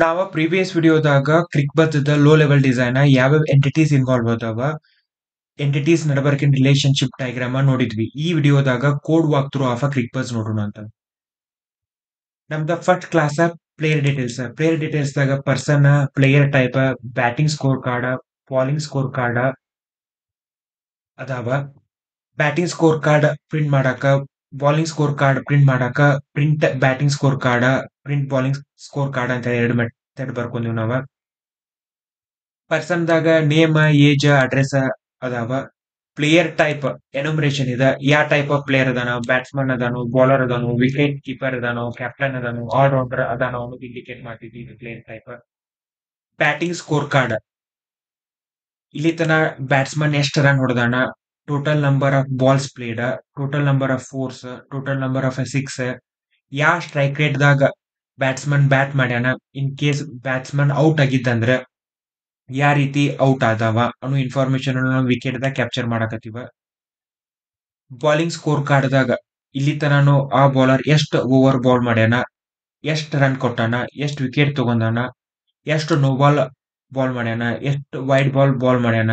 ನಾವ previous ವಿಡಿಯೋದಾಗ ಕ್ರಿಕ್ಬತ್ದ low level design ಯಾವ್ಯಾವ entities involve ಅದಾವ ಎಂಟಿಟೀಸ್ ನಡಬರ್ಕಿನ್ ರಿಲೇಶನ್ಶಿಪ್ ಡಯಾಗ್ರಾಮ ನೋಡಿದ್ವಿ. ಈ ವಿಡಿಯೋದಾಗ ಕೋಡ್ ವಾಕ್ ಥ್ರೂ ಆಫ್ ಕ್ರಿಕ್ಬಸ್ ನೋಡೋಣ ಅಂತ. ನಮ್ದ ಫಸ್ಟ್ ಕ್ಲಾಸ್ ಪ್ಲೇಯರ್ ಡೀಟೇಲ್ಸ್ ದಾಗ person, player type, batting score card, bowling score card ಅದಾವ. ಬ್ಯಾಟಿಂಗ್ ಸ್ಕೋರ್ ಕಾರ್ಡ್ ಪ್ರಿಂಟ್ ಮಾಡಾಕ, ಬಾಲಿಂಗ್ ಸ್ಕೋರ್ ಕಾರ್ಡ್ ಪ್ರಿಂಟ್ ಮಾಡಾಕ, print batting score card, print bowling score card ಅಂತ ಎರಡು method ಬರ್ಕೊಂದಿವ್ ನಾವ. ಪರ್ಸನ್ ದಾಗ name, age, address ಅದಾವ. Player type enumeration ಇದೆ. ಯಾವ ಟೈಪ್ ಆಫ್ ಪ್ಲೇಯರ್ ಅದಾನ, ಬ್ಯಾಟ್ಸ್ಮನ್ ಅದಾನು, ಬೌಲರ್ ಅದಾನು, ವಿಕೆಟ್ ಕೀಪರ್ ಅದಾನು, ಕ್ಯಾಪ್ಟನ್ ಅದಾನು, ಆಲ್ರೌಂಡರ್ ಅದಾನು ಅನ್ನೋದು ಇಂಡಿಕೇಟ್ ಮಾಡ್ತಿದ್ವಿ player type. Batting score card ಇಲ್ಲಿ ತನ ಬ್ಯಾಟ್ಸ್ಮನ್ ಎಷ್ಟು ರನ್ ಹೊಡೆದಾನ, total number of balls played, total number of fours, total number of six, ಯಾವ ಸ್ಟ್ರೈಕ್ ರೇಟ್ ದಾಗ ಬ್ಯಾಟ್ಸ್ಮನ್ ಬ್ಯಾಟ್ ಮಾಡ್ಯಾನ, ಇನ್ ಕೇಸ್ ಬ್ಯಾಟ್ಸ್ಮನ್ ಔಟ್ ಆಗಿದ್ದಂದ್ರೆ ಯಾವ ರೀತಿ ಔಟ್ ಆದಾವ ಅನ್ನೋ ಇನ್ಫಾರ್ಮೇಶನ್ ವಿಕೆಟ್ ದಾಗ ಕ್ಯಾಪ್ಚರ್ ಮಾಡಕತ್ತೀವ. ಬಾಲಿಂಗ್ ಸ್ಕೋರ್ ಕಾರ್ಡ್ ದಾಗ ಇಲ್ಲಿ ತನಾನು ಆ ಬೌಲರ್ ಎಷ್ಟು ಓವರ್ ಬಾಲ್ ಮಾಡ್ಯಾನ, ಎಷ್ಟು ರನ್ ಕೊಟ್ಟಾನ, ಎಷ್ಟು ವಿಕೆಟ್ ತಗೊಂಡಾನ, ಎಷ್ಟು ನೋ ಬಾಲ್ ಮಾಡ್ಯಾನ, ಎಷ್ಟು ವೈಡ್ ಬಾಲ್ ಮಾಡ್ಯಾನ,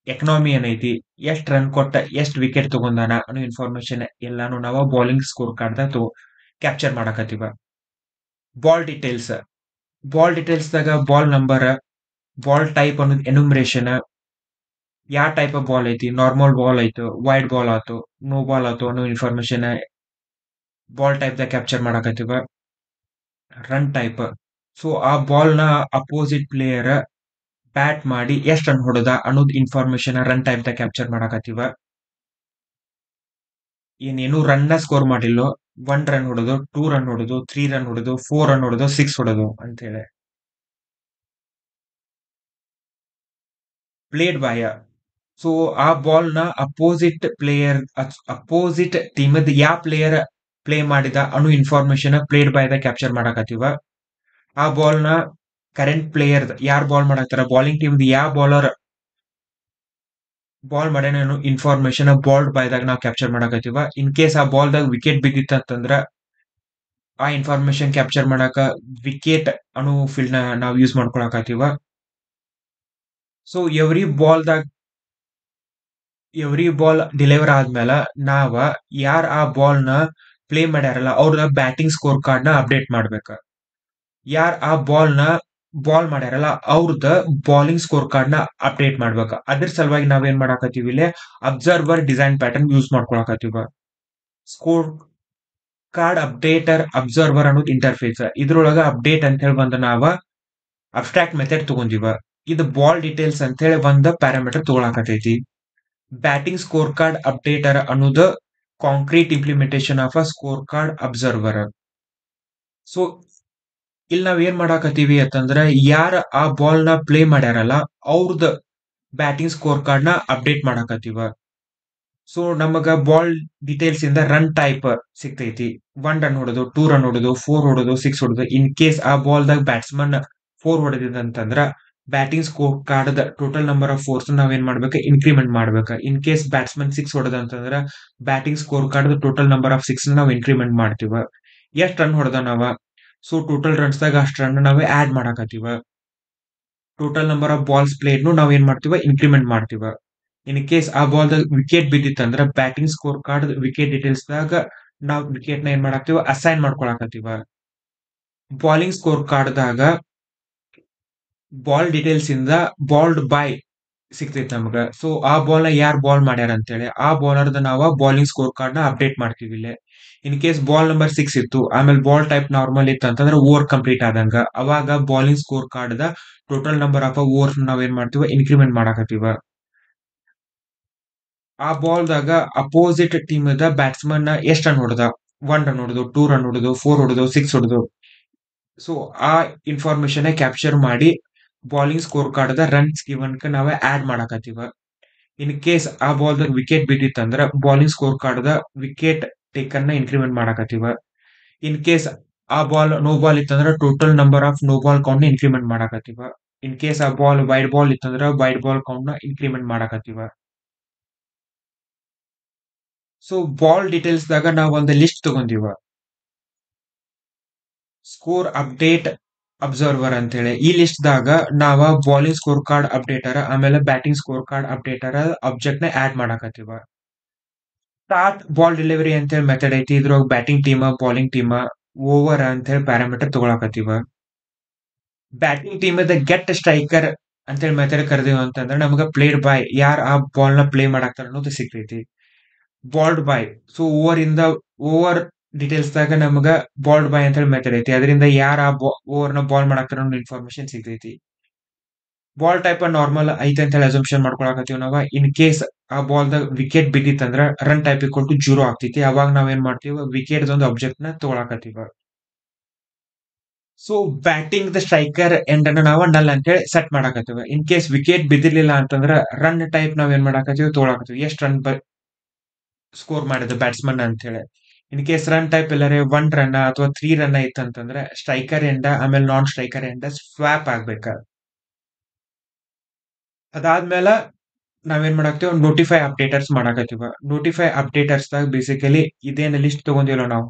ಎಕನಾಮಿ ಏನೈತಿ, ಎಷ್ಟು ರನ್ ಕೊಟ್ಟ, ಎಷ್ಟು ವಿಕೆಟ್ ತಗೊಂಡಾನ ಅನ್ನೋ ಇನ್ಫಾರ್ಮೇಶನ್ ಎಲ್ಲಾನು ನಾವು ಬಾಲಿಂಗ್ ಸ್ಕೋರ್ ಕಾರ್ಡ್ ದಾಗ ಕ್ಯಾಪ್ಚರ್ ಮಾಡಕತ್ತೀವ. ಬಾಲ್ ಡೀಟೇಲ್ಸ್ ದಾಗ ಬಾಲ್ ನಂಬರ್, ಬಾಲ್ ಟೈಪ್ ಅನ್ನೋದು ಎನುಮರೇಷನ್, ಯಾವ ಟೈಪ್ ಆಫ್ ಬಾಲ್ ಐತಿ, ನಾರ್ಮಲ್ ಬಾಲ್ ಆಯ್ತು, ವೈಡ್ ಬಾಲ್ ಆಯ್ತು, ನೋ ಬಾಲ್ ಆಯ್ತು ಅನ್ನೋ ಇನ್ಫಾರ್ಮೇಶನ್ ಬಾಲ್ ಟೈಪ್ ದಾಗ ಕ್ಯಾಪ್ಚರ್ ಮಾಡಕತ್ತೀವ. ರನ್ ಟೈಪ್, ಸೊ ಆ ಬಾಲ್ ನ ಅಪೋಸಿಟ್ ಪ್ಲೇಯರ್ ಬ್ಯಾಟ್ ಮಾಡಿ ಎಷ್ಟು ರನ್ ಹೊಡೆದ ಅನ್ನೋದು ಇನ್ಫಾರ್ಮೇಶನ್ ರನ್ ಟೈಪ್ ದಾಗ ಕ್ಯಾಪ್ಚರ್ ಮಾಡಕತ್ತೀವ. ಏನೇನು ರನ್ ನ ಸ್ಕೋರ್ ಮಾಡಿಲ್ಲೋ, 1 ರನ್ ಹೊಡೆದು, 2 ರನ್ ಹೊಡೆದು, 3 ರನ್ ಹೊಡೆದು, 4 ರನ್ ಹೊಡೆದು, 6 ಹೊಡೆದು ಅಂತ ಹೇಳಿ. ಪ್ಲೇಡ್ ಬಾಯ, ಸೊ ಆ ಬಾಲ್ ನ ಅಪೋಸಿಟ್ ಟೀಮ್ ಯಾವ ಪ್ಲೇಯರ್ ಪ್ಲೇ ಮಾಡಿದ ಅನ್ನೋ ಇನ್ಫಾರ್ಮೇಶನ್ ಪ್ಲೇಡ್ ಬಾಯ್ ದಾಗ ಕ್ಯಾಪ್ಚರ್ ಮಾಡಕತ್ತೀವ. ಆ ಬಾಲ್ ನ ಕರೆಂಟ್ ಪ್ಲೇಯರ್ ಯಾರು ಬಾಲ್ ಮಾಡಾಕ್ತಾರ, ಬಾಲಿಂಗ್ ಟೀಮ್ ಯಾವ ಬೌಲರ್ ಬಾಲ್ ಮಾಡ್ಯಾನ ಅನ್ನೋ ಇನ್ಫಾರ್ಮೇಶನ್ ಬಾಲ್ಡ್ ಬಾಯ್ ದಾಗ ನಾವು ಕ್ಯಾಪ್ಚರ್ ಮಾಡಕತ್ತೀವ. ಇನ್ ಕೇಸ್ ಆ ಬಾಲ್ ದಾಗ ವಿಕೆಟ್ ಬಿದ್ದಿತ್ತಂದ್ರ ಆ ಇನ್ಫಾರ್ಮೇಶನ್ ಕ್ಯಾಪ್ಚರ್ ಮಾಡಾಕ ವಿಕೆಟ್ ಅನ್ನೋ ಫೀಲ್ಡ್ ನ ನಾವು ಯೂಸ್ ಮಾಡ್ಕೊಳಕತ್ತೀವ. ಸೊ ಎವ್ರಿ ಬಾಲ್ ಡೆಲಿವರ್ ಆದ್ಮೇಲೆ ನಾವ ಯಾರ್ ಆ ಬಾಲ್ ನ ಪ್ಲೇ ಮಾಡ್ಯಾರಲ್ಲ ಅವ್ರ ಬ್ಯಾಟಿಂಗ್ ಸ್ಕೋರ್ ಕಾರ್ಡ್ ನ ಅಪ್ಡೇಟ್ ಮಾಡ್ಬೇಕ. ಯಾರ್ ಆ ಬಾಲ್ ಮಾಡ್ಯಾರಲ್ಲ ಅವ್ರದ ಬಾಲಿಂಗ್ ಸ್ಕೋರ್ ಕಾರ್ಡ್ ನ ಅಪ್ಡೇಟ್ ಮಾಡ್ಬೇಕ. ಅದ್ರ ಸಲುವಾಗಿ ನಾವೇನ್ ಮಾಡಾಕತ್ತೀವಿ, ಇಲ್ಲಿ ಅಬ್ಸರ್ವರ್ ಡಿಸೈನ್ ಪ್ಯಾಟರ್ನ್ ಯೂಸ್ ಮಾಡ್ಕೊಳಕತ್ತೀವ. ಸ್ಕೋರ್ ಕಾರ್ಡ್ ಅಪ್ಡೇಟರ್ ಅಬ್ಸರ್ವರ್ ಅನ್ನೋದು ಇಂಟರ್ಫೇಸ್. ಇದ್ರೊಳಗ ಅಪ್ಡೇಟ್ ಅಂತ ಹೇಳಿ ಬಂದ ನಾವ ಅಬ್ಸ್ಟ್ರಾಕ್ಟ್ ಮೆಥಡ್ ತಗೊಂಡಿವ. ಇದು ಬಾಲ್ ಡೀಟೇಲ್ಸ್ ಅಂತ ಹೇಳಿ ಒಂದ್ ಪ್ಯಾರಾಮೀಟರ್ ತಗೊಳಕತೈತಿ. ಬ್ಯಾಟಿಂಗ್ ಸ್ಕೋರ್ ಕಾರ್ಡ್ ಅಪ್ಡೇಟರ್ ಅನ್ನೋದು concrete implementation of a scorecard observer. So ಇಲ್ಲಿ ನಾವ್ ಏನ್ ಮಾಡಾಕತ್ತೀವಿ ಅಂತಂದ್ರ ಯಾರ ಆ ಬಾಲ್ ನ ಪ್ಲೇ ಮಾಡ್ಯಾರಲ್ಲ ಅವ್ರದ್ ಬ್ಯಾಟಿಂಗ್ ಸ್ಕೋರ್ ಕಾರ್ಡ್ ನ ಅಪ್ಡೇಟ್ ಮಾಡಾಕತ್ತೀವ. ಸೊ ನಮಗ ಬಾಲ್ ಡೀಟೇಲ್ಸ್ ಇಂದ ರನ್ ಟೈಪ್ ಸಿಗ್ತೈತಿ. 1 ರನ್ ಹೊಡೆದು, 2 ರನ್ ಹೊಡೆದು, 4 ಹೊಡೆದು, 6 ಹೊಡೆದು. ಇನ್ ಕೇಸ್ ಆ ಬಾಲ್ ದಾಗ ಬ್ಯಾಟ್ಸ್ಮನ್ 4 ಹೊಡೆದಿದಂತಂದ್ರ batting score card total number of fours ನಾವೇನ್ ಮಾಡ್ಬೇಕು, ಇನ್ಕ್ರಿಮೆಂಟ್ ಮಾಡ್ಬೇಕ. ಇನ್ ಕೇಸ್ ಬ್ಯಾಟ್ಸ್ಮನ್ 6 ಹೊಡೆದಂತಂದ್ರ batting score card total number of 6 ನಾವ್ ಇನ್ಕ್ರಿಮೆಂಟ್ ಮಾಡ್ತೀವ. ಎಷ್ಟ್ ರನ್ ಹೊಡೆದ ನಾವ, ಸೊ ಟೋಟಲ್ ರನ್ಸ್ ದಾಗ ಅಷ್ಟ್ ರನ್ ನಾವ್ ಆಡ್ ಮಾಡಾಕತ್ತೀವ. Total number of balls played ನಾವ್ ಏನ್ ಮಾಡ್ತೀವ, ಇನ್ಕ್ರಿಮೆಂಟ್ ಮಾಡ್ತೀವ. ಇನ್ ಕೇಸ್ ಆ ಬಾಲ್ ದಾಗ ವಿಕೆಟ್ ಬಿದ್ದಿತ್ತಂದ್ರ batting score card wicket details ದಾಗ ನಾವ್ ವಿಕೆಟ್ ನ ಏನ್ ಮಾಡಾಕ್ತಿವ, ಅಸೈನ್ ಮಾಡ್ಕೊಳಕತ್ತೀವ. ಬಾಲಿಂಗ್ ಸ್ಕೋರ್ ಕಾರ್ಡ್ ದಾಗ ಬಾಲ್ ಡೀಟೇಲ್ಸ್ ಇಂದ ಬಾಲ್ಡ್ ಬಾಯ್ ಸಿಗ್ತೈತಿ ನಮ್ಗ. ಸೊ ಆ ಬಾಲ್ ನ ಯಾರ್ ಬಾಲ್ ಮಾಡ್ಯಾರ ಅಂತೇಳಿ ಆ ಬೌಲರ್ದ ನಾವ ಬಾಲಿಂಗ್ ಸ್ಕೋರ್ ಕಾರ್ಡ್ ನ ಅಪ್ಡೇಟ್ ಮಾಡ್ತೀವಿ ಇಲ್ಲಿ. ಇನ್ ಕೇಸ್ ಬಾಲ್ ನಂಬರ್ 6 ಇತ್ತು, ಆಮೇಲೆ ಬಾಲ್ ಟೈಪ್ ನಾರ್ಮಲ್ ಇತ್ತು ಅಂತಂದ್ರೆ ಓವರ್ ಕಂಪ್ಲೀಟ್ ಆದಂಗ, ಅವಾಗ bowling score card the total number of overs ನಾವ್ ಏನ್ ಮಾಡ್ತೀವ, ಇನ್ಕ್ರಿಮೆಂಟ್ ಮಾಡಾಕತ್ತೀವ. ಆ ಬಾಲ್ ದಾಗ ಅಪೋಸಿಟ್ ಟೀಮ್ ದ ಬ್ಯಾಟ್ಸ್ಮನ್ ಎಷ್ಟ್ ರನ್ ಹೊಡೆದ, 1 ರನ್ ಹೊಡೆದು, 2 ರನ್ ಹೊಡೆದು, 4 ಹೊಡೆದು, 6 ಹೊಡೆದು. ಸೊ ಆ ಇನ್ಫಾರ್ಮೇಶನ್ ಕ್ಯಾಪ್ಚರ್ ಮಾಡಿ ಬಾಲಿಂಗ್ ಸ್ಕೋರ್ ಕಾರ್ಡ್ ದ ರನ್ಸ್ ಗಿವನ್ ನಾವೇ ಆಡ್ ಮಾಡಾಕತ್ತೀವ. ಇನ್ ಕೇಸ್ ಆ ಬಾಲ್ ದಾಗ ವಿಕೆಟ್ ಬಿದ್ದಿತ್ತಂದ್ರ ಬಾಲಿಂಗ್ ಸ್ಕೋರ್ ಕಾರ್ಡ್ ದ ವಿಕೆಟ್ ಟೇಕನ್ ನ ಇನ್ಕ್ರಿಮೆಂಟ್ ಮಾಡಾಕತ್ತೀವ. ಇನ್ ಕೇಸ್ ಆ ಬಾಲ್ ನೋ ಬಾಲ್ ಇತ್ತಂದ್ರ total number of no ball count ನ ಇನ್ಕ್ರಿಮೆಂಟ್ ಮಾಡಾಕತ್ತೀವ. ಇನ್ ಕೇಸ್ ಆ ಬಾಲ್ ವೈಡ್ ಬಾಲ್ ಇತ್ತಂದ್ರ ವೈಡ್ ಬಾಲ್ ಕೌಂಟ್ ನ ಇನ್ಕ್ರಿಮೆಂಟ್ ಮಾಡಾಕತ್ತೀವ. ಸೊ ಬಾಲ್ ಡೀಟೇಲ್ಸ್ ದಾಗ ನಾವ್ ಒಂದ್ ಲಿಸ್ಟ್ ತಗೊಂಡಿವ. ಸ್ಕೋರ್ ಅಪ್ಡೇಟ್ ಅಬ್ಸರ್ವರ್ ಅಂತ ಹೇಳಿ ಈ ಲಿಸ್ಟ್ ದಾಗ ನಾವ ಬಾಲಿಂಗ್ ಸ್ಕೋರ್ ಕಾರ್ಡ್ ಅಪ್ಡೇಟರ್ ಆಮೇಲೆ batting score card updater object ನ ಆಡ್ ಮಾಡಾಕತ್ತೀವ. ಸ್ಟಾರ್ಟ್ ಬಾಲ್ ಡೆಲಿವರಿ ಅಂತ ಹೇಳಿ ಮೆಥಡ್ ಐತಿ. ಇದ್ರೊಳಗ batting team bowling team over ಅಂತ ಹೇಳಿ ಪ್ಯಾರಾಮೀಟರ್ ತಗೊಳಕತ್ತೀವ. ಬ್ಯಾಟಿಂಗ್ ಟೀಮ್ ಗೆಟ್ ಸ್ಟ್ರೈಕರ್ ಅಂತ ಹೇಳಿ ಮೆಥಡ್ ಕರೆದಿವ ಅಂತಂದ್ರೆ ನಮ್ಗ ಪ್ಲೇಡ್ ಬಾಯ್ ಯಾರ್ ಆ ಬಾಲ್ ನ ಪ್ಲೇ ಮಾಡಾಕ್ತಾರ ಅನ್ನೋದು ಸಿಗ್ತೈತಿ. ಬಾಲ್ಡ್ ಬಾಯ್ ಸೊ ಓವರ್ ಡೀಟೇಲ್ಸ್ ದಾಗ ನಮಗ ಬಾಲ್ಡ್ ಬಾಯ್ ಅಂತ ಹೇಳಿ ಮೆಥಡ್ ಐತಿ. ಅದರಿಂದ ಯಾರ ಆ ಓವರ್ ನ ಬಾಲ್ ಮಾಡಾಕ್ತಾರ ಅನ್ನೋ ಇನ್ಫಾರ್ಮೇಶನ್ ಸಿಗ್ತೈತಿ. ಬಾಲ್ ಟೈಪ್ ನಾರ್ಮಲ್ ಐತೆ ಅಂತ ಹೇಳಿ ಅಸಂಪ್ಷನ್ ಮಾಡ್ಕೊಳಕತ್ತೀವಿ ನಾವ. ಇನ್ ಕೇಸ್ ಆ ಬಾಲ್ ದಾಗ ವಿಕೆಟ್ ಬಿದ್ದಿತ್ತಂದ್ರ ರನ್ ಟೈಪ್ ಈಕ್ವಲ್ ಟು 0 ಆಗ್ತೈತಿ. ಅವಾಗ ನಾವ್ ಏನ್ ಮಾಡ್ತೀವಿ ವಿಕೆಟ್ ಒಂದು ಆಬ್ಜೆಕ್ಟ್ ನ ತಗೊಳಕತ್ತೀವ. ಸೊ ಬ್ಯಾಟಿಂಗ್ ದ ಸ್ಟ್ರೈಕರ್ ಎಂಡ್ ಅನ್ನ ನಾವು ನಲ್ ಅಂತ ಹೇಳಿ ಸೆಟ್ ಮಾಡಾಕತ್ತೀವಿ. ಇನ್ ಕೇಸ್ ವಿಕೆಟ್ ಬಿದ್ದಿರ್ಲಿಲ್ಲ ಅಂತಂದ್ರ ರನ್ ಟೈಪ್ ನಾವ್ ಏನ್ ಮಾಡಾಕತ್ತೀವಿ ತಗೊಳಕತ್ತೀವಿ. ಎಷ್ಟ್ ರನ್ ಸ್ಕೋರ್ ಮಾಡಿದ ಬ್ಯಾಟ್ಸ್ಮನ್ ಅಂತ ಹೇಳಿ. ಇನ್ ಕೇಸ್ ರನ್ ಟೈಪ್ ಎಲ್ಲಾರೆ 1 ರನ್ ಅಥವಾ 3 ರನ್ ಇತ್ತಂತಂದ್ರೆ ಸ್ಟ್ರೈಕರ್ ಎಂಡ ಆಮೇಲೆ ನಾನ್ ಸ್ಟ್ರೈಕರ್ ಎಂಡ ಸ್ವಾಪ್ ಆಗ್ಬೇಕ. ಅದಾದ್ಮೇಲ ನಾವೇನ್ ಮಾಡಾಕ್ತಿವ್ ನೋಟಿಫೈ ಅಪ್ಡೇಟರ್ಸ್ ಮಾಡಾಕತ್ತೀವ. ನೋಟಿಫೈ ಅಪ್ಡೇಟರ್ಸ್ ದಾಗ ಬೇಸಿಕಲಿ ಇದೇನ್ ಲಿಸ್ಟ್ ತಗೊಂಡಿಲ್ಲ ನಾವು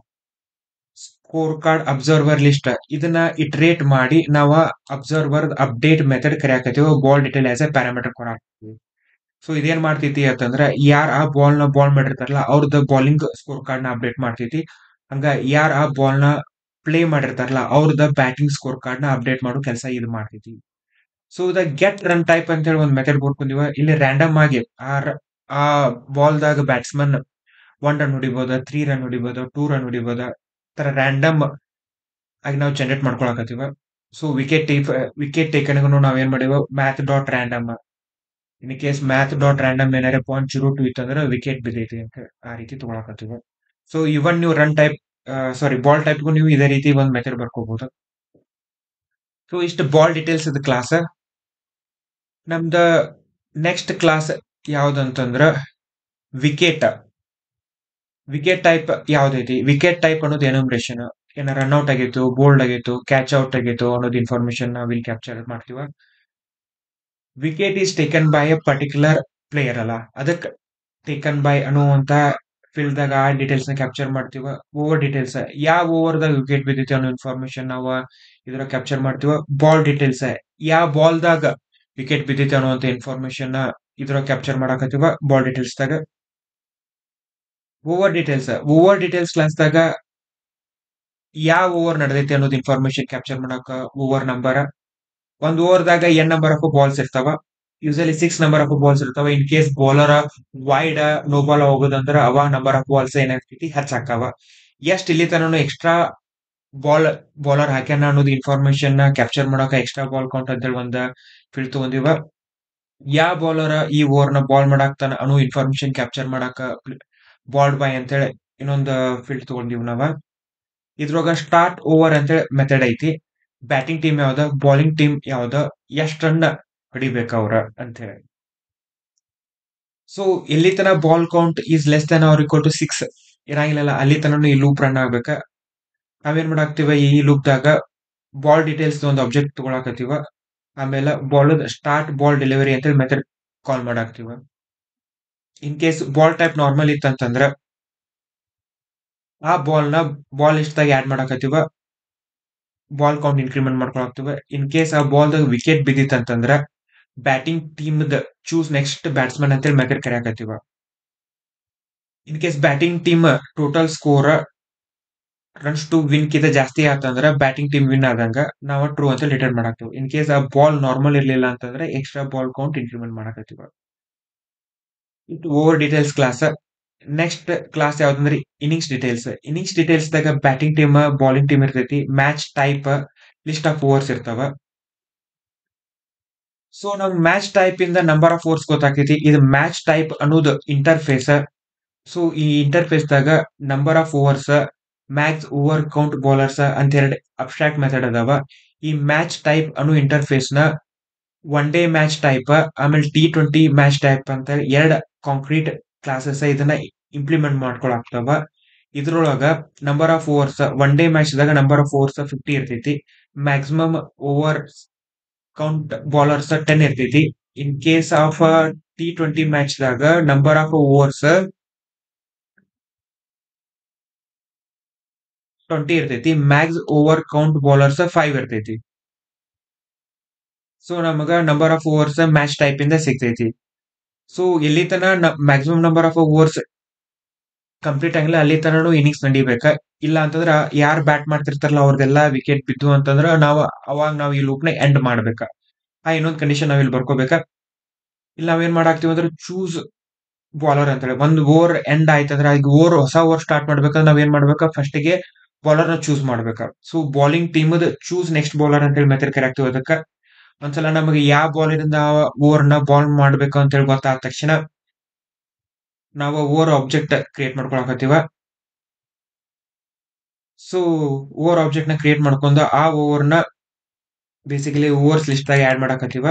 ಸ್ಕೋರ್ ಕಾರ್ಡ್ ಅಬ್ಸರ್ವರ್ ಲಿಸ್ಟ್ ಇದನ್ನ ಇಟ್ರೇಟ್ ಮಾಡಿ ನಾವ ಅಬ್ಸರ್ವರ್ ಅಪ್ಡೇಟ್ ಮೆಥಡ್ ಕರೆಯಾಕತ್ತೀವಿ ball detail as a parameter ಕೊಡಾಕತ್ತೀವಿ. ಸೊ ಇದೇನ್ ಮಾಡ್ತೈತಿ ಅಂತಂದ್ರ ಯಾರ್ ಆ ಬಾಲ್ ನ ಬಾಲ್ ಮಾಡಿರ್ತಾರಲ್ಲ ಅವ್ರದ್ದು ಬಾಲಿಂಗ್ ಸ್ಕೋರ್ ಕಾರ್ಡ್ ನ ಅಪ್ಡೇಟ್ ಮಾಡ್ತೈತಿ. ಹಂಗ ಯಾರ್ ಆ ಬಾಲ್ ನ ಪ್ಲೇ ಮಾಡಿರ್ತಾರಲ್ಲ ಅವ್ರದ ಬ್ಯಾಟಿಂಗ್ ಸ್ಕೋರ್ ಕಾರ್ಡ್ ನ ಅಪ್ಡೇಟ್ ಮಾಡೋ ಕೆಲಸ ಇದು ಮಾಡ್ತೈತಿ. So the get run type ಅಂತ ಹೇಳಿ ಒಂದು ಮೆಥಡ್ ಬರ್ಕೊಂಡಿವ. ಇಲ್ಲಿ ರ್ಯಾಂಡಮ್ ಆಗಿ ಆ ಬಾಲ್ ದಾಗ ಬ್ಯಾಟ್ಸ್ಮನ್ 1 ರನ್ ಹೊಡಿಬೋದ, 3 ರನ್ ಹೊಡಿಬೋದ, 2 ರನ್ ಹೊಡಿಬೋದ, ತರ ರ್ಯಾಂಡಮ್ ಆಗಿ ನಾವು ಜನರೇಟ್ ಮಾಡ್ಕೊಳಕತ್ತೀವ. ಸೊ ವಿಕೆಟ್ ಟೇಕನ್ಗೂ ನಾವ್ ಏನ್ ಮಾಡಿವ math dot random in case math dot random ಏನಾರ 0.02 ಇತ್ತಂದ್ರೆ ವಿಕೆಟ್ ಬಿದ್ದೈತಿ ಅಂತ ಆ ರೀತಿ ತಗೊಳಕತ್ತೀವಿ. ಸೊ ಇವನ್ ನೀವು ರನ್ ಟೈಪ್ ಸಾರಿ ಬಾಲ್ ಟೈಪ್ಗೂ ನೀವು ಇದೇ ರೀತಿ ಒಂದ್ ಮೆಥಡ್ ಬರ್ಕೋಬಹುದು. ಸೊ ಇಷ್ಟು ಬಾಲ್ ಡೀಟೇಲ್ಸ್ ಇದ್ ಕ್ಲಾಸ್. ನಮ್ದ ನೆಕ್ಸ್ಟ್ ಕ್ಲಾಸ್ ಯಾವ್ದಂತಂದ್ರ ವಿಕೆಟ್ ವಿಕೆಟ್ ಟೈಪ್ ಯಾವ್ದೈತಿ. ವಿಕೆಟ್ ಟೈಪ್ ಅನ್ನೋದು ಎನುಮರೇಷನ್ ಏನ ರನ್ ಔಟ್ ಆಗಿತ್ತು, ಬೋಲ್ಡ್ ಆಗಿತ್ತು, ಕ್ಯಾಚ್ ಔಟ್ ಆಗಿತ್ತು ಅನ್ನೋದು ಇನ್ಫಾರ್ಮೇಶನ್ ನಾವ್ ಇಲ್ಲಿ ಕ್ಯಾಪ್ಚರ್ ಮಾಡ್ತೀವ. Wicket is taken by a particular player ಅಲ್ಲ, ಅದಕ್ಕೆ ಟೇಕನ್ ಬೈ ಅನ್ನುವಂತ ಫೀಲ್ಡ್ ದಾಗ ಆ ಡೀಟೇಲ್ಸ್ ನ ಕ್ಯಾಪ್ಚರ್ ಮಾಡ್ತೀವ. ಓವರ್ ಡೀಟೇಲ್ಸ್ ಯಾವ ಓವರ್ ದಾಗ ವಿಕೆಟ್ ಬಿದ್ದೈತಿ ಅನ್ನೋ ಇನ್ಫಾರ್ಮೇಶನ್ ನಾವು ಇದ್ರ ಕ್ಯಾಪ್ಚರ್ ಮಾಡ್ತೀವ. ಬಾಲ್ ಡೀಟೇಲ್ಸ್ ಯಾವ ಬಾಲ್ ದಾಗ ವಿಕೆಟ್ ಬಿದ್ದೈತಿ ಅನ್ನುವಂತ ಇನ್ಫಾರ್ಮೇಶನ್ ಇದ್ರ ಕ್ಯಾಪ್ಚರ್ ಮಾಡಾಕತ್ತೀವ ಬಾಲ್ ಡೀಟೇಲ್ಸ್ ದಾಗ. ಓವರ್ ಡೀಟೇಲ್ಸ್ ಕ್ಲಾಸ್ ದಾಗ ಯಾವ ಓವರ್ ನಡೆದೈತಿ ಅನ್ನೋದು ಇನ್ಫಾರ್ಮೇಶನ್ ಕ್ಯಾಪ್ಚರ್ ಮಾಡಾಕ ಓವರ್ ನಂಬರ್. ಒಂದ್ ಓವರ್ ದಾಗ ಎನ್ ನಂಬರ್ ಆಫ್ ಬಾಲ್ಸ್ ಇರ್ತಾವ. ಯೂಸಲಿ 6 ನಂಬರ್ ಆಫ್ ಬಾಲ್ಸ್ ಇರ್ತಾವ. In case bowler wide no ball ಹೋಗೋದಂದ್ರ ಅವಾಗ ನಂಬರ್ ಆಫ್ ಬಾಲ್ಸ್ ಏನಾಗ್ತೈತಿ ಹೆಚ್ಚಾಕಾವ. ಎಷ್ಟ್ ಇಲ್ಲಿ ತನನು ಎಕ್ಸ್ಟ್ರಾ ಬೌಲರ್ ಹಾಕ್ಯಾನ ಅನ್ನೋದು ಇನ್ಫಾರ್ಮೇಶನ್ ಕ್ಯಾಪ್ಚರ್ ಮಾಡಾಕ ಎಕ್ಸ್ಟ್ರಾ ಬಾಲ್ ಕೌಂಟ್ ಅಂತ ಹೇಳಿ ಒಂದ್ ಫೀಲ್ಡ್ ತಗೊಂಡಿವ. ಯಾವ ಬೌಲರ್ ಈ ಓವರ್ ನ ಬಾಲ್ ಮಾಡಾಕ್ತಾನ ಅನ್ನೋ ಇನ್ಫಾರ್ಮೇಶನ್ ಕ್ಯಾಪ್ಚರ್ ಮಾಡಾಕ ಬಾಲ್ಡ್ ಬಾಯ್ ಅಂತ ಹೇಳಿ ಇನ್ನೊಂದು ಫೀಲ್ಡ್ ತಗೊಂಡಿವ್ ನಾವ. ಇದ್ರೊಳಗ ಸ್ಟಾರ್ಟ್ ಓವರ್ ಅಂತ ಹೇಳಿ ಮೆಥಡ್ ಐತಿ. ಬ್ಯಾಟಿಂಗ್ ಟೀಮ್ ಯಾವ್ದ, ಬಾಲಿಂಗ್ ಟೀಮ್ ಯಾವ್ದ, ಎಷ್ಟ್ ರನ್ ಹೊಡಿಬೇಕ ಅವ್ರ ಅಂತ ಹೇಳಿ. ಸೊ ಎಲ್ಲಿ ತನ ball count is less than or equal to 6 ಇರಂಗಿಲ್ಲ ಅಲ್ಲಿ ತನನು ಈ ಲೂಪ್ ರನ್ ಆಗ್ಬೇಕ. ನಾವೇನ್ ಮಾಡಾಕ್ತಿವ ಈ ಲೂಪ್ ದಾಗ ಬಾಲ್ ಡೀಟೇಲ್ಸ್ ಒಂದು ಆಬ್ಜೆಕ್ಟ್ ತಗೊಳಕತ್ತೀವ. ಆಮೇಲೆ ಬಾಲ್ ಸ್ಟಾರ್ಟ್ ಬಾಲ್ ಡೆಲಿವರಿ ಅಂತ ಹೇಳಿ ಮೆಥಡ್ ಕಾಲ್ ಮಾಡಾಕ್ತಿವ. In case ball type normal ಇತ್ತಂತಂದ್ರ ಆ ಬಾಲ್ ಲಿಸ್ಟ್ ದಾಗ ಆಡ್ ಮಾಡಾಕತ್ತೀವ. ಬಾಲ್ ಕೌಂಟ್ ಇನ್ಕ್ರಿಮೆಂಟ್ ಮಾಡ್ಕೊಳಾಕ್ತಿವ. ಇನ್ ಕೇಸ್ ಆ ಬಾಲ್ ದಾಗ ವಿಕೆಟ್ ಬಿದ್ದಿತ್ತಂತಂದ್ರ ಬ್ಯಾಟಿಂಗ್ ಟೀಮ್ ದ ಚೂಸ್ ನೆಕ್ಸ್ಟ್ ಬ್ಯಾಟ್ಸ್ಮನ್ ಅಂತೇಳಿ ಮೆಥಡ್ ಕರೆಯಾಕತ್ತೀವ. In case batting team total score runs to win ಕಿಂತ ಜಾಸ್ತಿ ಆತಂದ್ರ ಬ್ಯಾಟಿಂಗ್ ಟೀಮ್ ವಿನ್ ಆದಂಗ ನಾವು ಟ್ರೂ ಅಂತ ರಿಟರ್ನ್ ಮಾಡಾಕ್ತಿವಿ. ಇನ್ ಕೇಸ್ ಆ ಬಾಲ್ ನಾರ್ಮಲ್ ಇರ್ಲಿಲ್ಲ ಅಂತಂದ್ರೆ ಎಕ್ಸ್ಟ್ರಾ ಬಾಲ್ ಕೌಂಟ್ ಇನ್ಕ್ರಿಮೆಂಟ್ ಮಾಡಾಕತ್ತೀವ. ಇದು over details class. Next class ಯಾವ್ದಂದ್ರೆ ಇನ್ನಿಂಗ್ಸ್ ಡೀಟೇಲ್ಸ್ ದಾಗ ಬ್ಯಾಟಿಂಗ್ ಟೀಮ್ ಬಾಲಿಂಗ್ ಟೀಮ್ ಇರ್ತೈತಿ. Match type list of overs ಇರ್ತಾವ. ಸೊ ನಮ್ ಮ್ಯಾಚ್ ಟೈಪ್ ಇಂದ ನಂಬರ್ ಆಫ್ ಓವರ್ಸ್ ಗೊತ್ತಾಗ್ತೈತಿ. ಇದು ಮ್ಯಾಚ್ ಟೈಪ್ ಅನ್ನೋದು ಇಂಟರ್ಫೇಸ್. ಸೊ ಈ ಇಂಟರ್ಫೇಸ್ ದಾಗ number of overs, max over count bowlers ಅಂತ ಎರಡು ಅಬ್ಸ್ಟ್ರಾಕ್ಟ್ ಮೆಥಡ್ ಅದಾವ. ಈ ಮ್ಯಾಚ್ ಟೈಪ್ ಅನ್ನೋ ಇಂಟರ್ಫೇಸ್ ನ ಒನ್ ಡೇ ಮ್ಯಾಚ್ ಟೈಪ್ ಆಮೇಲೆ T20 ಮ್ಯಾಚ್ ಟೈಪ್ ಅಂತ ಎರಡು ಕಾಂಕ್ರೀಟ್ ಕ್ಲಾಸಸ್ ಇದನ್ನ ಇಂಪ್ಲಿಮೆಂಟ್ ಮಾಡ್ಕೊಳಾಗ್ತಾವ. ಇದ್ರೊಳಗ number of overs one day match ದಾಗ ನಂಬರ್ ಆಫ್ ಓವರ್ಸ್ 50 ಇರ್ತೈತಿ. ಮ್ಯಾಕ್ಸಿಮಮ್ ಓವರ್ ಕೌಂಟ್ ಬೌಲರ್ಸ್ 10 ಇರ್ತೈತಿ. In case of T20 match ದಾಗ ನಂಬರ್ ಆಫ್ ಓವರ್ಸ್ 20 ಇರ್ತೈತಿ. ಮ್ಯಾಕ್ಸ್ ಓವರ್ ಕೌಂಟ್ ಬೌಲರ್ಸ್ 5 ಇರ್ತೈತಿ. ಸೊ ನಮಗ number of overs match type ಇಂದ ಸಿಗ್ತೈತಿ. So ಎಲ್ಲಿ ತನ maximum number of overs complete ಆಗಿಲ್ಲ ಅಲ್ಲಿ ತನನು ಇನ್ನಿಂಗ್ಸ್ ನಡಿಬೇಕ. ಇಲ್ಲ ಅಂತಂದ್ರ ಯಾರ್ ಬ್ಯಾಟ್ ಮಾಡ್ತಿರ್ತಾರಲ್ಲ ಅವ್ರದೆಲ್ಲಾ ವಿಕೆಟ್ ಬಿದ್ದು ಅಂತಂದ್ರ ಅವಾಗ ನಾವ್ ಈ ಲೂಪ್ ನ ಎಂಡ್ ಮಾಡ್ಬೇಕ. ಇನ್ನೊಂದ್ ಕಂಡೀಷನ್ ನಾವ್ ಇಲ್ಲಿ ಬರ್ಕೋಬೇಕ. ಇಲ್ಲಿ ನಾವೇನ್ ಮಾಡಾಕ್ತಿವಿ ಅಂದ್ರೆ ಚೂಸ್ ಬಾಲರ್ ಅಂತ ಹೇಳಿ ಒಂದ್ ಓವರ್ ಎಂಡ್ ಆಯ್ತಂದ್ರ ಈಗ ಹೊಸ ಓವರ್ ಸ್ಟಾರ್ಟ್ ಮಾಡ್ಬೇಕಂದ್ರೆ ನಾವ್ ಏನ್ ಮಾಡ್ಬೇಕ ಫಸ್ಟ್ ಗೆ ಬಾಲರ್ ನ ಚೂಸ್ ಮಾಡ್ಬೇಕ. So bowling team choose next bowler ಅಂತ ಹೇಳಿ ಮೆಥಡ್ ಕರೆಕ್ಟಿವ್ ಅದಕ್ಕ ಒಂದ್ಸಲ ನಮಗೆ ಯಾವ ಬಾಲಿನಿಂದ ಓವರ್ ನ ಬಾಲ್ ಮಾಡ್ಬೇಕು ಅಂತ ಹೇಳಿ ಗೊತ್ತಾದ ತಕ್ಷಣ ನಾವು ಓವರ್ ಆಬ್ಜೆಕ್ಟ್ ಕ್ರಿಯೇಟ್ ಮಾಡ್ಕೊಳಕತ್ತೀವ. ಸೊ ಓವರ್ ಆಬ್ಜೆಕ್ಟ್ ನ ಕ್ರಿಯೇಟ್ ಮಾಡ್ಕೊಂಡು ಆ ಓವರ್ ನ ಬೇಸಿಕಲಿ ಓವರ್ಸ್ ಲಿಸ್ಟ್ ಆಗಿ ಆಡ್ ಮಾಡಾಕತ್ತೀವ.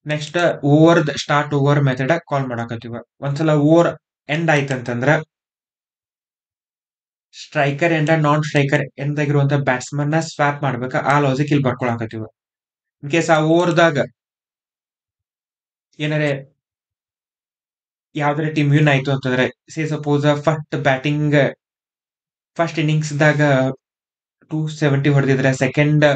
Next over start over method call ಮಾಡಾಕತ್ತೀವ. ಒಂದ್ಸಲ ಓವರ್ ಎಂಡ್ ಆಯ್ತಂತಂದ್ರ ಸ್ಟ್ರೈಕರ್ ಎಂಡ್ ನಾನ್ ಸ್ಟ್ರೈಕರ್ ಎಂದಾಗಿರುವಂತ ಬ್ಯಾಟ್ಸ್ಮನ್ ನ ಸ್ವಾಪ್ ಮಾಡ್ಬೇಕ. ಆ ಲಾಜಿಕ್ ಇಲ್ಲಿ ಬರ್ಕೊಳಕತ್ತೀವ. ಇನ್ ಕೇಸ್ ಆ ಓವರ್ದಾಗ ಏನಾರೆ ಯಾವ್ದಾರ ಟೀಮ್ ವಿನ್ ಆಯ್ತು ಅಂತಂದ್ರೆ ಸೇ ಸಪೋಸ್ ಫಸ್ಟ್ ಇನ್ನಿಂಗ್ಸ್ ದಾಗ 270 ಹೊಡೆದಿದ್ರೆ ಸೆಕೆಂಡ್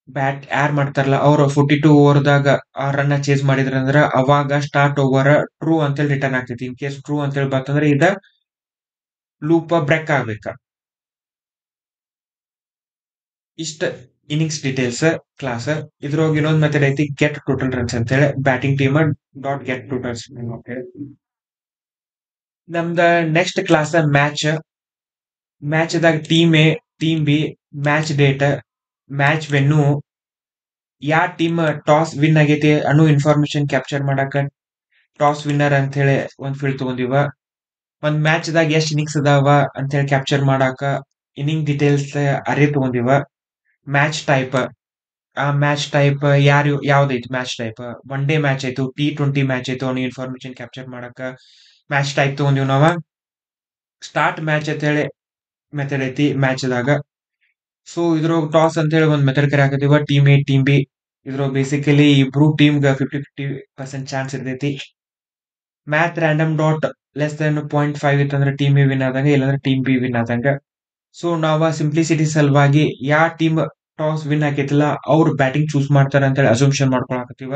ಬ್ಯಾಟ್ ಯಾರ್ ಮಾಡ್ತಾರಲ್ಲ ಅವ್ರು 42 ಓವರ್ದಾಗ ಆ ರನ್ ಚೇಸ್ ಮಾಡಿದ್ರಂದ್ರ ಅವಾಗ ಸ್ಟಾರ್ಟ್ ಓವರ್ ಟ್ರೂ ಅಂತೇಳಿ ರಿಟರ್ನ್ ಆಗ್ತೈತಿ. ಇನ್ ಕೇಸ್ ಟ್ರೂ ಅಂತೇಳಿ ಬಂತಂದ್ರೆ ಇದ ಲೂಪ್ ಬ್ರೇಕ್ ಆಗ್ಬೇಕ. ಇಷ್ಟ ಇನ್ನಿಂಗ್ಸ್ ಡೀಟೇಲ್ಸ್ ಕ್ಲಾಸ್. ಇದ್ರೊಳಗೆ ಇನ್ನೊಂದ್ ಮೆಥಡ್ ಐತಿ ಗೆಟ್ ಟೋಟಲ್ ರನ್ಸ್ ಅಂತ ಹೇಳಿ batting team dot get totals. ನಮ್ದ ನೆಕ್ಸ್ಟ್ ಕ್ಲಾಸ್ ಮ್ಯಾಚ್ ದಾಗ team A team B match date match venue yeah team toss win ಆಗೈತಿ ಅನ್ನೋ ಇನ್ಫಾರ್ಮೇಶನ್ ಕ್ಯಾಪ್ಚರ್ ಮಾಡಾಕ ಟಾಸ್ ವಿನ್ನರ್ ಅಂತ ಹೇಳಿ ಒಂದ್ ಫೀಲ್ಡ್ ತಗೊಂಡಿವ. ಒಂದ್ ಮ್ಯಾಚ್ ದಾಗ ಎಷ್ಟ್ ಇನ್ನಿಂಗ್ಸ್ ಅದಾವ ಅಂತ ಹೇಳಿ ಕ್ಯಾಪ್ಚರ್ ಮಾಡಾಕ ಇನ್ನಿಂಗ್ ಡೀಟೇಲ್ಸ್ ಅರೇ ತಗೊಂಡಿವ. ಮ್ಯಾಚ್ ಟೈಪ್ ಆ ಮ್ಯಾಚ್ ಟೈಪ್ ಯಾವ್ದೈತಿ match type one day match ಆಯ್ತು T20 ಮ್ಯಾಚ್ ಆಯ್ತು ಅನ್ನೋ ಇನ್ಫಾರ್ಮೇಶನ್ ಕ್ಯಾಪ್ಚರ್ ಮಾಡಾಕ ಮ್ಯಾಚ್ ಟೈಪ್ ತಗೊಂಡಿವ್ ನಾವ. ಸ್ಟಾರ್ಟ್ ಮ್ಯಾಚ್ ಅಂತ ಹೇಳಿ ಮೆಥಡ್ ಐತಿ ಮ್ಯಾಚ್ ದಾಗ. ಸೊ ಇದ್ರೊಳಗ ಟಾಸ್ ಅಂತ ಹೇಳಿ ಒಂದ್ ಮೆಥಡ್ ಕರೆಯಾಕತ್ತೀವ ಟೀಮ್ ಎ ಟೀಮ್ ಬಿ. ಇದ್ರೊಳಗ ಬೇಸಿಕಲಿ ಇಬ್ರು ಟೀಮ್ ಗ 50-50% ಚಾನ್ಸ್ ಇರ್ತೈತಿ. Match random dot less than 0.5 ಇತ್ತಂದ್ರೆ ಟೀಮ್ ಎ ವಿನ್ ಆದಂಗ ಇಲ್ಲಾಂದ್ರೆ ಟೀಮ್ ಬಿ ವಿನ್ ಆದಂಗ. ಸೊ ನಾವ ಸಿಂಪ್ಲಿಸಿಟಿ ಸಲುವಾಗಿ ಯಾ ಟೀಮ್ ಟಾಸ್ ವಿನ್ ಆಕೈತಿಲ್ಲ ಅವ್ರು ಬ್ಯಾಟಿಂಗ್ ಚೂಸ್ ಮಾಡ್ತಾರ ಅಂತ ಹೇಳಿ ಅಸಂಪ್ಷನ್ ಮಾಡ್ಕೊಳಕತ್ತೀವ.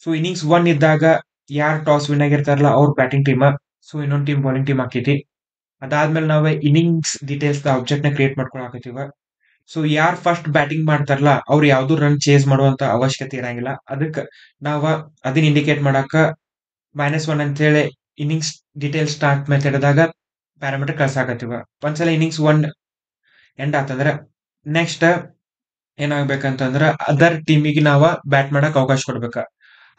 ಸೊ ಇನ್ನಿಂಗ್ಸ್ 1 ಇದ್ದಾಗ ಯಾರ್ ಟಾಸ್ ವಿನ್ ಆಗಿರ್ತಾರಲ್ಲ ಅವ್ರ ಬ್ಯಾಟಿಂಗ್ ಟೀಮ್. ಸೊ ಇನ್ನೊಂದ್ ಟೀಮ್ ಬೌಲಿಂಗ್ ಟೀಮ್ ಆಕೈತಿ. ಅದಾದ್ಮೇಲೆ ನಾವ್ ಇನ್ನಿಂಗ್ಸ್ ಡೀಟೇಲ್ಸ್ ಆಬ್ಜೆಕ್ಟ್ ನ ಕ್ರಿಯೇಟ್ ಮಾಡ್ಕೊಳಕತ್ತೀವ. ಸೊ ಯಾರ್ ಫಸ್ಟ್ ಬ್ಯಾಟಿಂಗ್ ಮಾಡ್ತಾರಲ್ಲ ಅವ್ರು ಯಾವ್ದು ರನ್ ಚೇಸ್ ಮಾಡುವಂತ ಅವಶ್ಯಕತೆ ಇರಂಗಿಲ್ಲ. ಅದಕ್ಕ ನಾವ ಅದನ್ನ ಇಂಡಿಕೇಟ್ ಮಾಡಾಕ -1 ಅಂತ ಹೇಳಿ ಇನ್ನಿಂಗ್ಸ್ ಡೀಟೇಲ್ ಸ್ಟಾರ್ಟ್ ಮೆಥಡ್ ದಾಗ ಪ್ಯಾರಾಮೀಟರ್ ಕಳ್ಸಾಕತ್ತೀವ. ಒಂದ್ಸಲ ಇನ್ನಿಂಗ್ಸ್ 1 ಎಂಡ್ ಆತಂದ್ರ ನೆಕ್ಸ್ಟ್ ಏನಾಗ್ಬೇಕಂತಂದ್ರ ಅದರ್ ಟೀಮಿಗೆ ನಾವ ಬ್ಯಾಟ್ ಮಾಡಕ್ ಅವಕಾಶ ಕೊಡ್ಬೇಕ.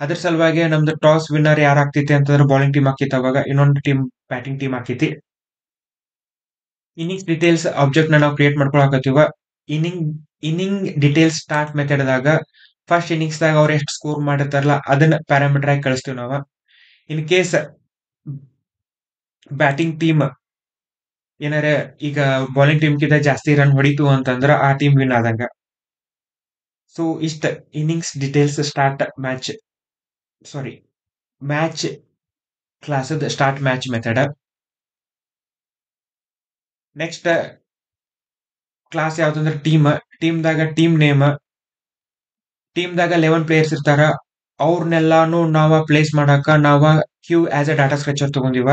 ಅದ್ರ ಸಲುವಾಗಿ ನಮ್ದು ಟಾಸ್ ವಿನ್ನರ್ ಯಾರ್ ಆಗ್ತೈತಿ ಅಂತಂದ್ರೆ ಬೌಲಿಂಗ್ ಟೀಮ್ ಆಕೈತಿ. ಅವಾಗ ಇನ್ನೊಂದು ಟೀಮ್ ಬ್ಯಾಟಿಂಗ್ ಟೀಮ್ ಆಕೈತಿ. ಇನ್ನಿಂಗ್ಸ್ ಡೀಟೇಲ್ಸ್ ಆಬ್ಜೆಕ್ಟ್ ನ ನಾವು ಕ್ರಿಯೇಟ್ ಮಾಡ್ಕೊಳಕತ್ತೀವ. Inning inning details start method ದಾಗ ಫಸ್ಟ್ ಇನ್ನಿಂಗ್ಸ್ ದಾಗ ಅವ್ರು ಎಷ್ಟು ಸ್ಕೋರ್ ಮಾಡಿರ್ತಾರಲ್ಲ ಅದನ್ನ ಪ್ಯಾರಾಮೀಟರ್ ಆಗಿ ಕಳಿಸ್ತೀವಿ ನಾವ. ಇನ್ ಕೇಸ್ ಬ್ಯಾಟಿಂಗ್ ಟೀಮ್ ಏನಾರ ಈಗ ಬೌಲಿಂಗ್ ಟೀಮ್ ಕಿಂತ ಜಾಸ್ತಿ ರನ್ ಹೊಡಿತು ಅಂತಂದ್ರ ಆ ಟೀಮ್ ವಿನ್ ಆದಂಗ. ಸೊ ಇಷ್ಟ innings details start match class start match method. Next class ಯಾವ್ದಂದ್ರೆ ಟೀಮ್ ದಾಗ ಟೀಮ್ ನೇಮ್. ಟೀಮ್ ದಾಗ 11 ಪ್ಲೇಯರ್ಸ್ ಇರ್ತಾರ. ಅವ್ರನ್ನೆಲ್ಲಾನು ನಾವ ಪ್ಲೇಸ್ ಮಾಡಾಕ ನಾವ queue as a data structure ತಗೊಂಡಿವ.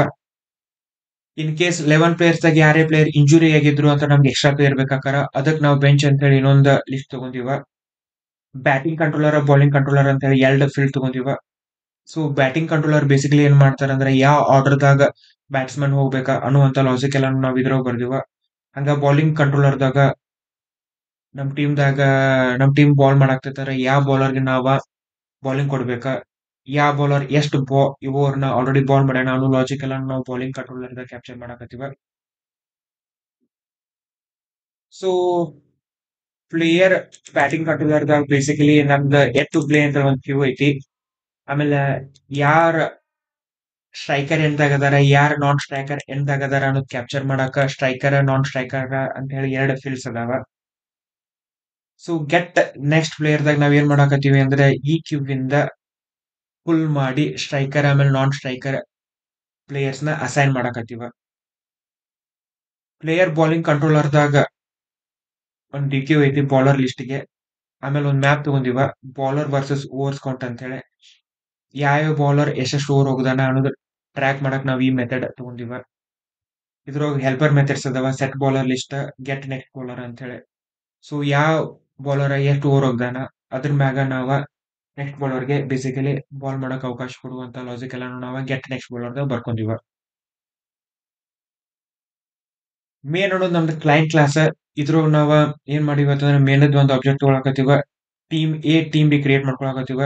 ಇನ್ ಕೇಸ್ 11 ಪ್ಲೇಯರ್ಸ್ ದಾಗ ಯಾರೇ ಪ್ಲೇಯರ್ ಇಂಜುರಿ ಆಗಿದ್ರು ಅಂತ ನಮ್ಗೆ ಎಕ್ಸ್ಟ್ರಾ ಪ್ಲೇಯರ್ ಬೇಕಾಕಾರ ಅದಕ್ ನಾವು ಬೆಂಚ್ ಅಂತ ಹೇಳಿ ಇನ್ನೊಂದ್ ಲಿಸ್ಟ್ ತಗೊಂಡಿವ. ಬ್ಯಾಟಿಂಗ್ ಕಂಟ್ರೋಲರ್ ಬೌಲಿಂಗ್ ಕಂಟ್ರೋಲರ್ ಅಂತ ಹೇಳಿ 2 ಫೀಲ್ಡ್ ತಗೊಂಡಿವ. ಸೊ ಬ್ಯಾಟಿಂಗ್ ಕಂಟ್ರೋಲರ್ ಬೇಸಿಕಲಿ ಏನ್ ಮಾಡ್ತಾರ ಅಂದ್ರೆ ಯಾವ ಆರ್ಡರ್ ದಾಗ ಬ್ಯಾಟ್ಸ್ಮನ್ ಹೋಗ್ಬೇಕಾ ಅನ್ನುವಂತ ಲಾಜಿಕ್ ಎಲ್ಲ ನಾವ್ ಇದ್ರಾಗ ಬರ್ದಿವ. ಹಂಗ ಬೌಲಿಂಗ್ ಕಂಟ್ರೋಲರ್ ದಾಗ ನಮ್ ಟೀಮ್ ಬಾಲ್ ಮಾಡಾಕ್ತಿರ್ತಾರ ಯಾವ ಬೌಲರ್ಗೆ ನಾವ ಬೌಲಿಂಗ್ ಕೊಡ್ಬೇಕ, ಯಾವ ಬೌಲರ್ ಎಷ್ಟು ಓವರ್ನ ಆಲ್ರೆಡಿ ಬಾಲ್ ಮಾಡ್ಯಾನ ಅನ್ನೋ ಲಾಜಿಕ್ ಎಲ್ಲ ನಾವು ಬೌಲಿಂಗ್ ಕಂಟ್ರೋಲರ್ ದಾಗ ಕ್ಯಾಪ್ಚರ್ ಮಾಡಾಕತ್ತೀವ. ಸೊ ಪ್ಲೇಯರ್ ಬ್ಯಾಟಿಂಗ್ ಕಂಟ್ರೋಲರ್ ದಾಗ ಬೇಸಿಕಲಿ ನಮ್ದು ಎಟ್ ಟು ಪ್ಲೇ ಅಂತ ಒಂದ್ ಕ್ಯೂ ಐತಿ. ಆಮೇಲೆ ಯಾರ್ ಸ್ಟ್ರೈಕರ್ ಎಂದಾಗ ಅದಾರ ಯಾರ್ ನಾನ್ ಸ್ಟ್ರೈಕರ್ ಎಂದಾಗ ಅದಾರ ಅನ್ನೋದು ಕ್ಯಾಪ್ಚರ್ ಮಾಡಾಕ ಸ್ಟ್ರೈಕರ್ ನಾನ್ ಸ್ಟ್ರೈಕರ್ ಅಂತ ಹೇಳಿ 2 ಫೀಲ್ಡ್ಸ್ ಅದಾವ. ಸೊ ಗೆಟ್ ನೆಕ್ಸ್ಟ್ ಪ್ಲೇಯರ್ ದಾಗ ನಾವ್ ಏನ್ ಮಾಡಾಕತ್ತೀವಿ ಅಂದ್ರೆ ಈ ಕ್ಯೂ ಇಂದ ಪುಲ್ ಮಾಡಿ ಸ್ಟ್ರೈಕರ್ ಆಮೇಲೆ ನಾನ್ ಸ್ಟ್ರೈಕರ್ ಪ್ಲೇಯರ್ಸ್ ನ ಅಸೈನ್ ಮಾಡಾಕತ್ತೀವ. ಪ್ಲೇಯರ್ ಬೌಲಿಂಗ್ ಕಂಟ್ರೋಲರ್ ದಾಗ ಒಂದ್ ಡಿ ಕ್ಯೂ ಐತಿ ಬೌಲರ್ ಲಿಸ್ಟ್ ಗೆ. ಆಮೇಲೆ ಒಂದು ಮ್ಯಾಪ್ ತಗೊಂಡಿವ ಬೌಲರ್ ವರ್ಸಸ್ ಓವರ್ಸ್ ಕೌಂಟ್ ಅಂತ ಹೇಳಿ ಯಾವ ಬೌಲರ್ ಎಷ್ಟೆಷ್ಟು ಓವರ್ ಹೋಗ್ದಾನ ಅನ್ನೋದು ಟ್ರ್ಯಾಕ್ ಮಾಡಕ್ ನಾವು ಈ ಮೆಥಡ್ ತಗೊಂಡಿವ. ಇದ್ರೊಳಗೆ ಹೆಲ್ಪರ್ ಮೆಥಡ್ಸ್ ಅದಾವ, set bowler list, get next bowler ಅಂತ ಹೇಳಿ. ಸೊ ಯಾವ ಬೌಲರ್ ಎಷ್ಟು ಓವರ್ ಹೋಗ್ದಾನ ಅದ್ರ ಮ್ಯಾಗ ನಾವ ನೆಕ್ಸ್ಟ್ ಬೌಲರ್ಗೆ ಬೇಸಿಕಲಿ ಬಾಲ್ ಮಾಡಕ್ ಅವಕಾಶ ಕೊಡುವಂತ ಲಾಜಿಕ್ ಎಲ್ಲ ನಾವ ಗೆಟ್ ನೆಕ್ಸ್ಟ್ ಬೌಲರ್ ಬರ್ಕೊಂಡಿವ. ಮೇನ್ ಅನ್ನೋದು ನಮ್ದು ಕ್ಲೈಂಟ್ ಕ್ಲಾಸ್. ಇದ್ರೊಳಗ ನಾವ ಏನ್ ಮಾಡಿವ ಅಂತಂದ್ರೆ ಮೇನದ್ ಒಂದು ಆಬ್ಜೆಕ್ಟ್ ತಗೊಳಕತ್ತೀವ. Team A team B create ಮಾಡ್ಕೊಳಕತ್ತೀವ.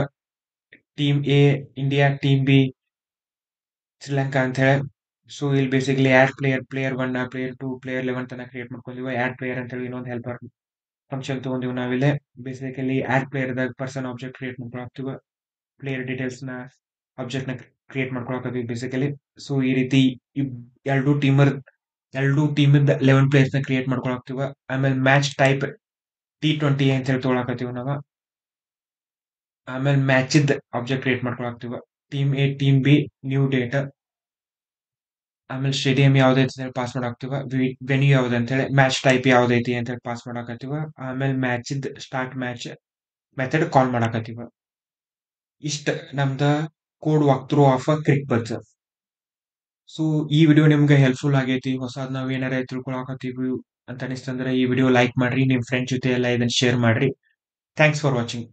Team A India, team B Sri Lanka ಅಂತ ಹೇಳಿ. ಸೊ ಇಲ್ಲಿ basically add player 1, player 2, player 11 ತನಕ ಕ್ರಿಯೇಟ್ ಮಾಡ್ಕೊಂಡಿವ. ಆಡ್ ಪ್ಲೇಯರ್ ಅಂತ ಹೇಳಿ ಇನ್ನೊಂದು ಹೆಲ್ಪರ್ ಫಂಕ್ಷನ್ ತಗೊಂಡಿವಿ ನಾವಿಲ್ಲಿ. ಬೇಸಿಕಲಿ ಆಡ್ ಪ್ಲೇಯರ್ ದಾಗ ಪರ್ಸನ್ ಆಬ್ಜೆಕ್ಟ್ ಕ್ರಿಯೇಟ್ ಮಾಡ್ಕೊಳಕ್ತಿವ. ಪ್ಲೇಯರ್ ಡೀಟೇಲ್ಸ್ ನ ಆಬ್ಜೆಕ್ಟ್ ನ ಕ್ರಿಯೇಟ್ ಮಾಡ್ಕೊಳಕತ್ತೀವಿ ಬೇಸಿಕಲಿ. ಸೊ ಈ ರೀತಿ ಎರಡು ಟೀಮ್ 11 ಪ್ಲೇಯರ್ಸ್ ನ ಕ್ರಿಯೇಟ್ ಮಾಡ್ಕೊಳಕ್ತಿವ. ಆಮೇಲೆ ಮ್ಯಾಚ್ ಟೈಪ್ T20 ಅಂತ ಹೇಳಿ ತಗೊಳಕತ್ತೀವಿ ನಾವ. ಆಮೇಲೆ ಮ್ಯಾಚ್ ಇದ್ ಆಬ್ಜೆಕ್ಟ್ ಕ್ರಿಯೇಟ್ ಮಾಡ್ಕೊಳಕ್ತಿವ. Team A team B new date. ಆಮೇಲೆ ಸ್ಟೇಡಿಯಂ ಯಾವ್ದೈತಿ ಅಂತ ಹೇಳಿ ಪಾಸ್ ಮಾಡಾಕ್ತಿವ. ವೆನ್ಯೂ ಯಾವ್ದು ಅಂತ ಹೇಳಿ, ಮ್ಯಾಚ್ ಟೈಪ್ ಯಾವ್ದೈತಿ ಅಂತ ಹೇಳಿ ಪಾಸ್ ಮಾಡಾಕತ್ತೀವ. ಆಮೇಲೆ ಮ್ಯಾಚ್ ಇದ್ ಸ್ಟಾರ್ಟ್ ಮ್ಯಾಚ್ ಮೆಥಡ್ ಕಾಲ್ ಮಾಡಾಕತ್ತೀವ. ಇಷ್ಟ ನಮ್ದ code walk through of Cricbuzz. So ಈ ವಿಡಿಯೋ ನಿಮ್ಗೆ ಹೆಲ್ಪ್ಫುಲ್ ಆಗೈತಿ, ಹೊಸದ್ ನಾವ್ ಏನಾರ ತಿಳ್ಕೊಳಕತ್ತೀವಿ ಅಂತ ಅನಿಸ್ತಂದ್ರೆ ಈ ವಿಡಿಯೋ ಲೈಕ್ ಮಾಡ್ರಿ, ನಿಮ್ ಫ್ರೆಂಡ್ಸ್ ಜೊತೆ ಎಲ್ಲ ಇದನ್ನ ಶೇರ್ ಮಾಡ್ರಿ. Thanks for watching.